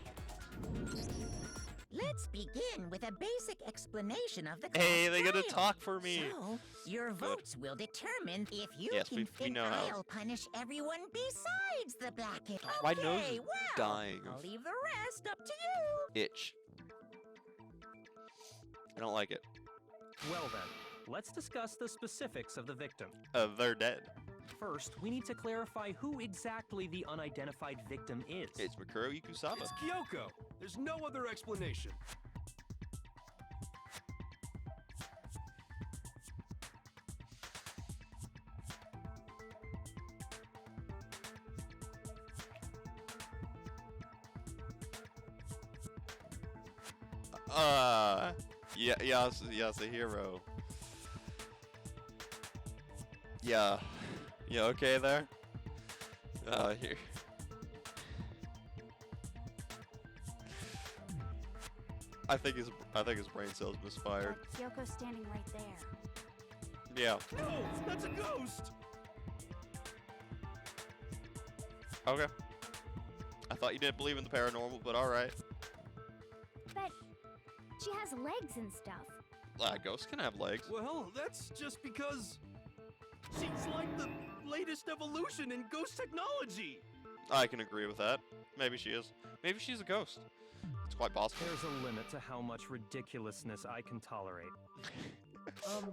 Let's begin with a basic explanation of the Hey, class they get to trial. talk for me! So, your votes will determine if you Yes, can we think know how. I'll punish everyone besides the black kid. My nose is well, dying I'll of leave the rest up to you. itch. I don't like it. Well then, let's discuss the specifics of the victim. They're dead. First, we need to clarify who exactly the unidentified victim is. It's Mikuro Ikusaba. It's Kyoko. There's no other explanation. Yeah, Yasuhiro. Yeah. You okay there? Here. I think his brain cells misfired. Kyoko's standing right there. Yeah. No, that's a ghost. Okay. I thought you didn't believe in the paranormal, but alright. But she has legs and stuff. Ghosts can have legs. Well, that's just because she's like the latest evolution in ghost technology. I can agree with that. Maybe she is. Maybe she's a ghost. It's quite possible. There's a limit to how much ridiculousness I can tolerate.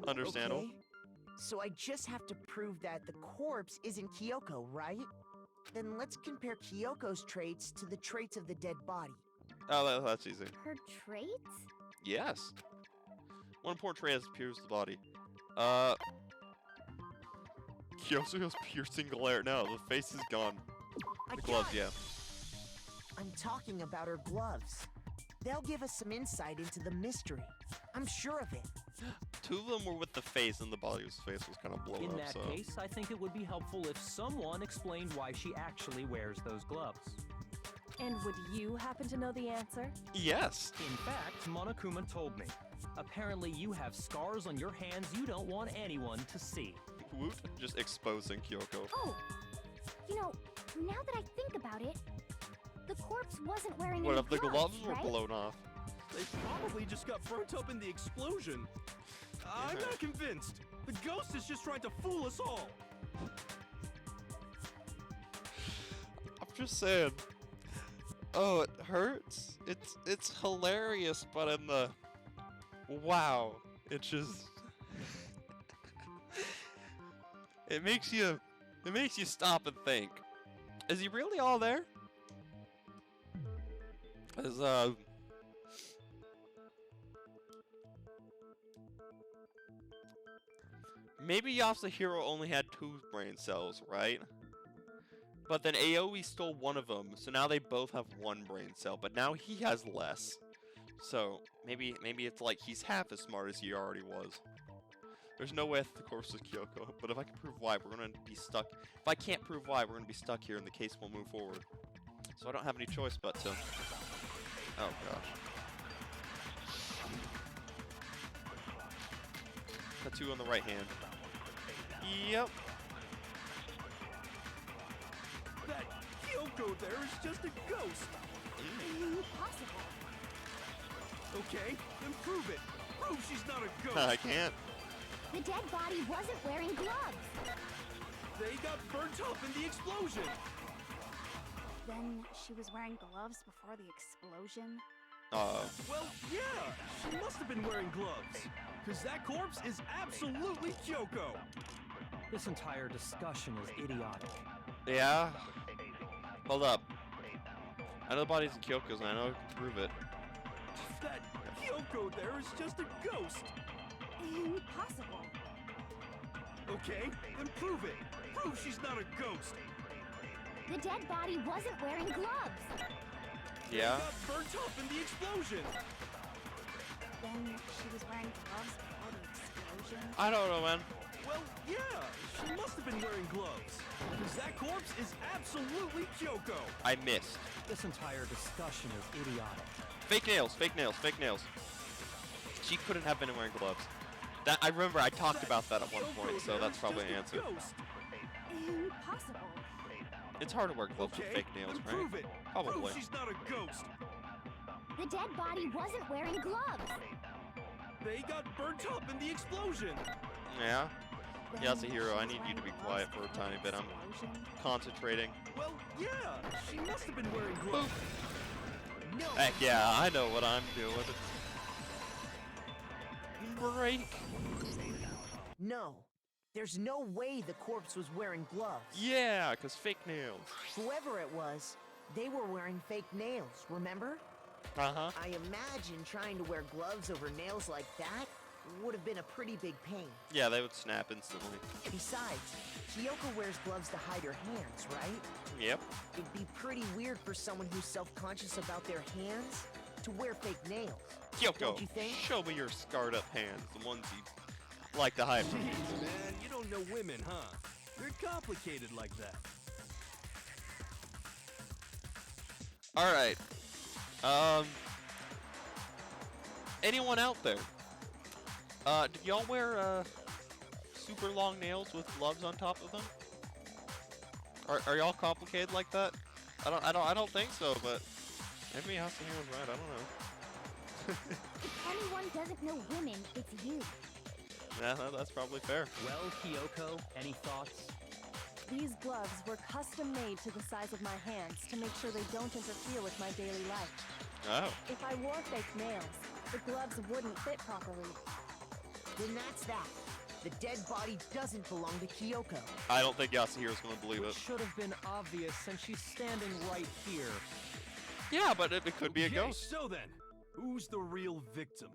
Understandable. Okay. So I just have to prove that the corpse isn't Kyoko, right? Then let's compare Kyoko's traits to the traits of the dead body. Oh, that's easy. Her traits? Yes. One important trait has pierced the body. Kyosu has piercing glare. No, the face is gone. I The gloves, got it. yeah. I'm talking about her gloves. They'll give us some insight into the mystery. I'm sure of it. 2 of them were with the face, and the body's face was kind of blown In up. that So case, I think it would be helpful if someone explained why she actually wears those gloves. And would you happen to know the answer? yes. In fact, Monokuma told me. Apparently you have scars on your hands you don't want anyone to see. Woot. Just exposing Kyoko. Oh, you know, now that I think about it, the corpse wasn't wearing What any if the gloves were right? blown off? They probably just got burnt up in the explosion. I'm Yeah. not convinced. The ghost is just trying to fool us all. I'm just saying. Oh, it hurts. It's hilarious, but in the Wow. It just it makes you stop and think. Is he really all there? Is maybe Yasuhiro only had 2 brain cells, right? But then Aoi stole one of them, so now they both have 1 brain cell, but now he has less. So maybe it's like he's half as smart as he already was. There's no way the corpse is Kyoko, but if I can prove why, we're gonna be stuck. If I can't prove why, we're gonna be stuck here and the case won't move forward. So I don't have any choice but to... Oh gosh. Tattoo on the right hand. Yep. That Kyoko there is just a ghost. Impossible. Okay, then prove it. Prove she's not a ghost. I can't. The dead body wasn't wearing gloves. They got burnt up in the explosion. Then she was wearing gloves before the explosion. Well, yeah, she must have been wearing gloves. Because that corpse is absolutely Kyoko. This entire discussion is idiotic. Yeah. Hold up. I know the body's in Kyoko's and I know I can prove it. That Kyoko there is just a ghost. Impossible. Okay, then prove it. Prove she's not a ghost. The dead body wasn't wearing gloves. Yeah. They got burnt up in the explosion. Then she was wearing gloves before the explosion. I don't know, man. Well, yeah, she must have been wearing gloves. Because that corpse is absolutely Kyoko. I missed. This entire discussion is idiotic. Fake nails, fake nails, fake nails. She couldn't have been wearing gloves. That I remember I talked about that at one point, so that's probably an answer. Impossible. It's hard to wear gloves with fake nails, then right? prove it. Probably. Prove she's not a ghost. The dead body wasn't wearing gloves. They got burnt up in the explosion. Yeah. Then Yasuhiro, I she was need you to be wearing quiet gloves for a before tiny the bit. I'm explosion. concentrating. Well, yeah, she must have been wearing gloves. No. Heck yeah, I know what I'm doing. Break. No. There's no way the corpse was wearing gloves. Yeah, because fake nails. Whoever it was, they were wearing fake nails, remember? Uh-huh. I imagine trying to wear gloves over nails like that would have been a pretty big pain. Yeah, they would snap instantly. Besides, Kyoko wears gloves to hide her hands, right? Yep. It'd be pretty weird for someone who's self-conscious about their hands to wear fake nails. Kyoko, Don't you think? show me your scarred up hands, the ones you like to hide from. Jeez, man, you don't know women, huh? They're complicated like that. Alright. Anyone out there? Did y'all wear, super long nails with gloves on top of them? Are y'all complicated like that? I don't think so, but maybe Yasuhiro's right, I don't know. If anyone doesn't know women, it's you. Yeah, that's probably fair. Well, Kyoko, any thoughts? These gloves were custom made to the size of my hands to make sure they don't interfere with my daily life. Oh. If I wore fake nails, the gloves wouldn't fit properly. Then that's that. The dead body doesn't belong to Kyoko. I don't think Yasuhiro's gonna believe It it. should have been obvious since she's standing right here. Yeah, but it could be a Okay, ghost. so then, who's the real victim?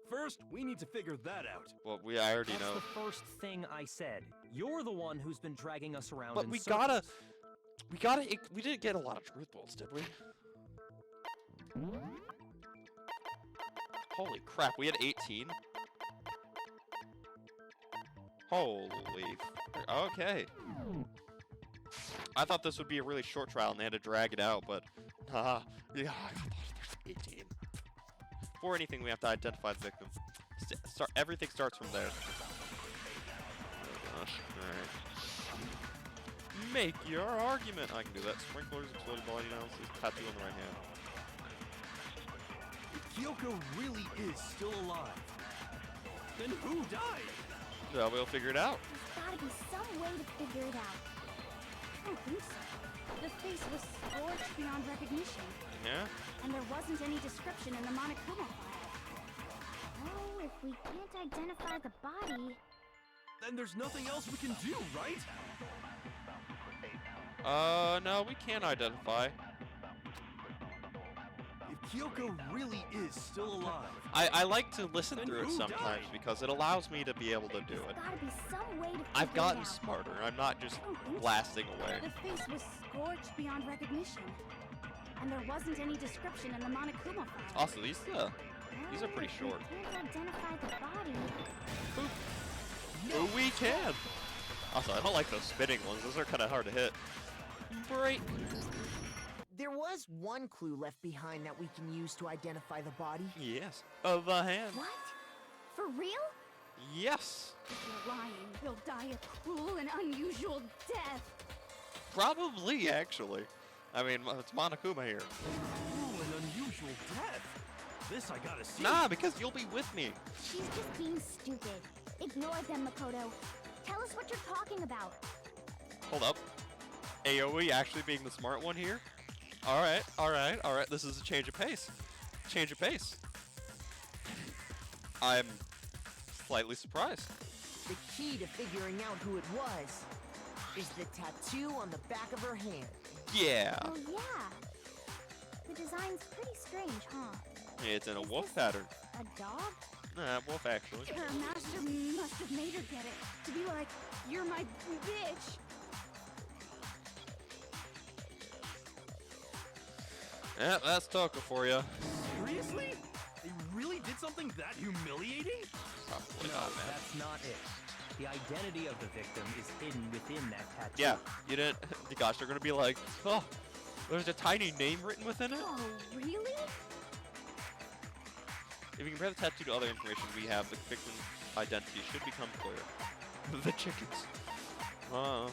First, we need to figure that out. Well, I already That's know. the first thing I said. You're the one who's been dragging us around But in we circles. we didn't get a lot of truth balls, did we? Holy crap, we had 18? Holy, okay. I thought this would be a really short trial and they had to drag it out, but, yeah, I thought there's 18. Before anything, we have to identify the victim. Everything starts from there. Oh gosh, alright. Make your argument! I can do that. Sprinklers, exploded body analysis, tattoo on the right hand. If Kyoko really is still alive, then who died? Well, we'll figure it out. There's gotta be some way to figure it out. I don't think so. The face was scorched beyond recognition, Yeah? and there wasn't any description in the Monokuma file. Oh, if we can't identify the body... Then there's nothing else we can do, right? No, we can't identify. If Kyoko really is still alive... I like to listen Then through it who sometimes died? because it allows me to be able to do There's it. gotta be some way to I've figure it gotten out. smarter. I'm not just I don't think so. blasting away. The face was scorched beyond recognition. And there wasn't any description in the Monokuma file. Also, these are pretty If short. We can't identify the body. Oh, we can! Also, I don't like those spinning ones. Those are kind of hard to hit. Break. There was one clue left behind that we can use to identify the body. Yes. Of a hand. What? For real? Yes. If you're lying, we'll die a cruel and unusual death. Probably, actually. I mean, it's Monokuma here. Cruel and unusual death. This I gotta see. Nah, because you'll be with me. She's just being stupid. Ignore them, Makoto. Tell us what you're talking about. Hold up. AoE actually being the smart one here? Alright, alright, alright. This is a change of pace. Change of pace. I'm slightly surprised. The key to figuring out who it was is the tattoo on the back of her hand. Yeah. Oh, yeah. The design's pretty strange, huh? It's in a Is wolf this pattern. A dog? Nah, wolf actually. Her master must have made her get it. To be like, you're my bitch. Yeah, that's Toka for you. Seriously? They really did something that humiliating? Probably No, not, man. that's not it. The identity of the victim is hidden within that tattoo. Yeah, you didn't. Gosh, they're gonna be like, oh, there's a tiny name written within it. Oh, really? If you compare the tattoo to other information we have, the victim's identity should become clear. The chickens. Oh.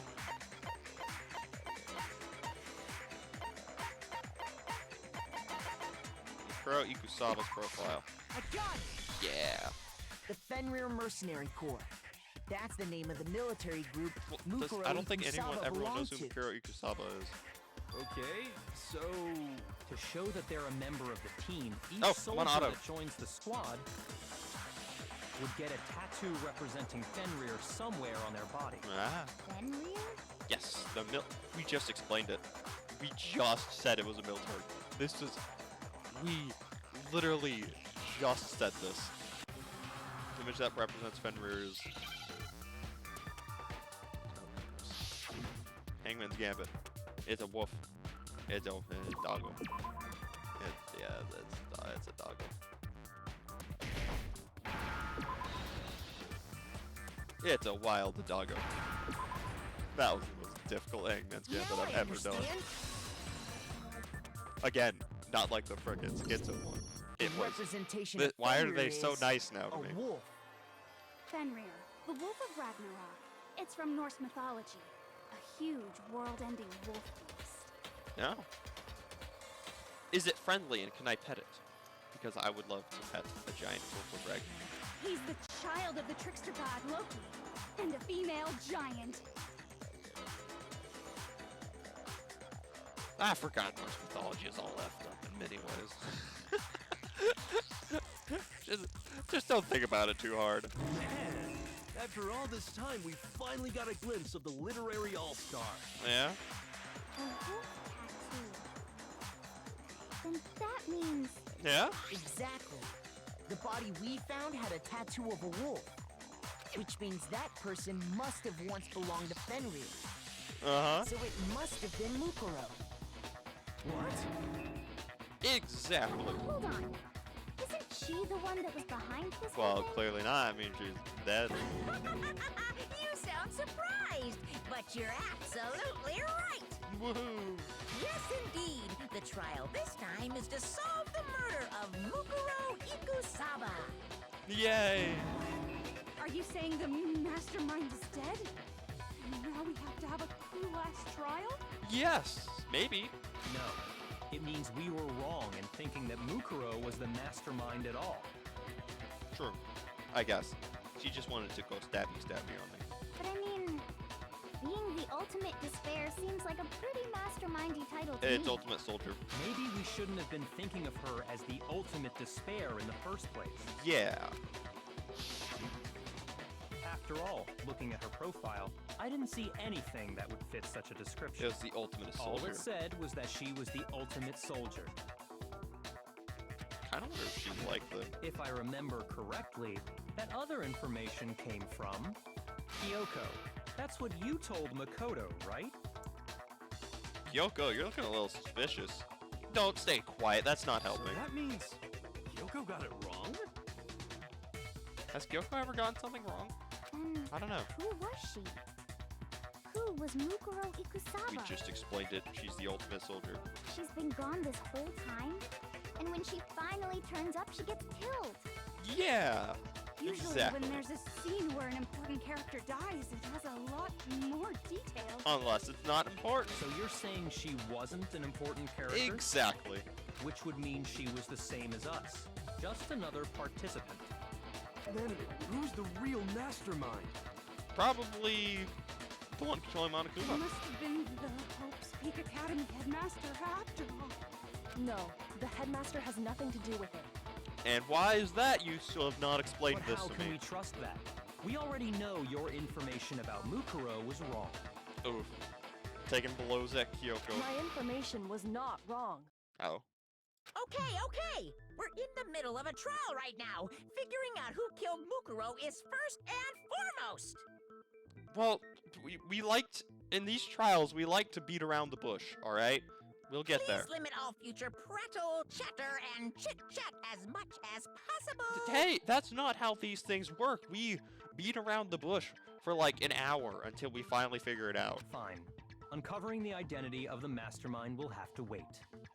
Pro Ikusaba's profile. I got it! Yeah. The Fenrir Mercenary Corps. That's the name of the military group Well, Mukuro I don't think Ikusaba everyone knows belonged who to. Kuro Ikusaba is. Okay, so... To show that they're a member of the team, each Oh, soldier one auto. that joins the squad would get a tattoo representing Fenrir somewhere on their body. Ah. Fenrir? Yes, we just explained it. We just said it was a military. This is... We literally just said this. The image that represents Fenrir's... Hangman's Gambit. It's a wolf. It's a doggo. Yeah, it's a doggo. It's a wild doggo. That was the most difficult Hangman's Gambit Now I've I ever done. understand. Again, not like the frickin' schizo one. The It was. representation of Why are Fenrir they so is nice now to a me? wolf. Fenrir, the wolf of Ragnarok. It's from Norse mythology. A huge, world-ending wolf beast. No. Is it friendly and can I pet it? Because I would love to pet a giant wolf of Ragnarok. He's the child of the trickster god Loki, and a female giant. I forgot Norse mythology is all left up in many ways. just don't think about it too hard. Man, after all this time, we finally got a glimpse of the literary all-star. Yeah? A wolf tattoo. Then that means... Yeah? Exactly. The body we found had a tattoo of a wolf, which means that person must have once belonged to Fenrir. Uh-huh. So it must have been Mukuro. What? Exactly. Hold on. Isn't she the one that was behind this whole Well, thing? clearly not. I mean, she's dead. You sound surprised, but you're absolutely right. Woohoo! Yes, indeed. The trial this time is to solve the murder of Mukuro Ikusaba. Yay! Are you saying the mastermind is dead? And now we have to have a clue-last trial? Yes, maybe. No. It means we were wrong in thinking that Mukuro was the mastermind at all. True. I guess. She just wanted to go stabby on me. But I mean, being the ultimate despair seems like a pretty mastermindy title to It's me. Ultimate Soldier. Maybe we shouldn't have been thinking of her as the ultimate despair in the first place. Yeah. After all, looking at her profile, I didn't see anything that would fit such a It description. was the ultimate All soldier. it said was that she was the ultimate soldier. I don't wonder if she liked them. If I remember correctly, that other information came from Kyoko. That's what you told Makoto, right? Kyoko, you're looking a little suspicious. Don't stay quiet, that's not So helping. that means Kyoko got it wrong? Has Kyoko ever gotten something wrong? And I don't know. who was she? Who was Mukuro Ikusaba? We just explained it. She's the ultimate soldier. She's been gone this whole time? And when she finally turns up, she gets killed. Yeah! Usually Exactly. when there's a scene where an important character dies, it has a lot more detail. Unless it's not important. So you're saying she wasn't an important character? Exactly. Which would mean she was the same as us. Just another participant. Then who's the real mastermind? Probably the one controlling She Monokuma. must have been the Hope's Peak Academy headmaster after all. No, the headmaster has nothing to do with it. And why is that? You still have not explained But this how to can me. we trust that? We already know your information about Mukuro was wrong. Oof. Taking blows at Kyoko. My information was not wrong. Oh. Okay. We're in the middle of a trial right now. Figuring out who killed Mukuro is first and foremost. Well, we liked, in these trials, we like to beat around the bush, alright? We'll get there. Please limit all future prattle, chatter, and chit-chat as much as possible. Hey, that's not how these things work. We beat around the bush for like an hour until we finally figure it out. Fine. Uncovering the identity of the mastermind will have to wait.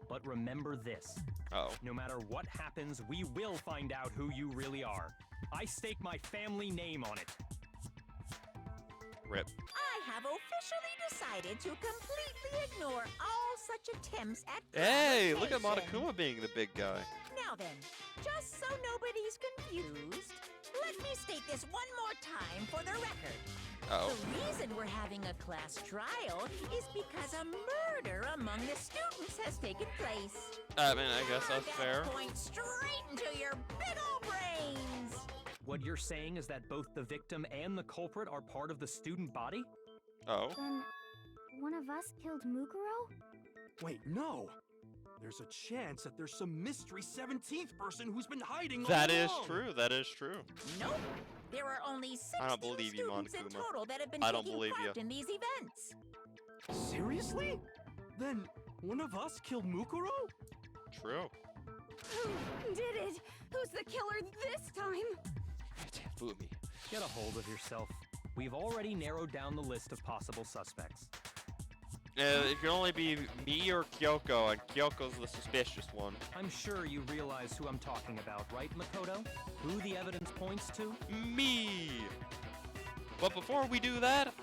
But remember this. Oh. No matter what happens, we will find out who you really are. I stake my family name on it. Rip. I have officially decided to completely ignore all such attempts at Hey, look at conversation. Monokuma being the big guy. Now then, just so nobody's confused, let me state this one more time for the record. Oh. The reason we're having a class trial is because a murder among the students has taken place. I mean, I guess that's Now fair. that point straight into your big ol' brains. What you're saying is that both the victim and the culprit are part of the student body? Oh. Then one of us killed Mukuro? Wait, no! There's a chance that there's some mystery 17th person who's been hiding all That is along. true, that is true. Nope. There are only 16 I don't believe you, students in Monokuma. total that have been I don't taking believe part you. in these events. Seriously? Then one of us killed Mukuro? True. Who did it? Who's the killer this time? Fool me. Get a hold of yourself. We've already narrowed down the list of possible suspects. It can only be me or Kyoko, and Kyoko's the suspicious one. I'm sure you realize who I'm talking about, right, Makoto? Who the evidence points to? Me! But before we do that,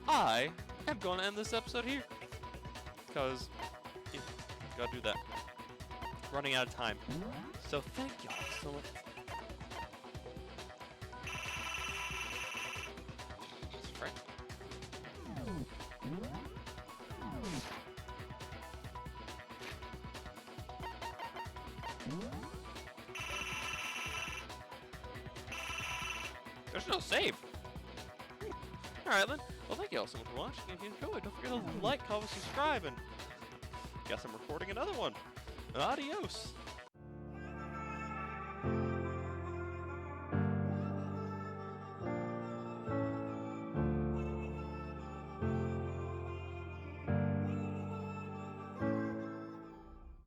I am going to end this episode here. Because, yeah, gotta do that. Running out of time. So thank y'all so much. Frank. There's no save. Alright then. Well, thank you all so much for watching. If you enjoyed, don't forget to like, comment, subscribe, and guess I'm recording another one. Adios.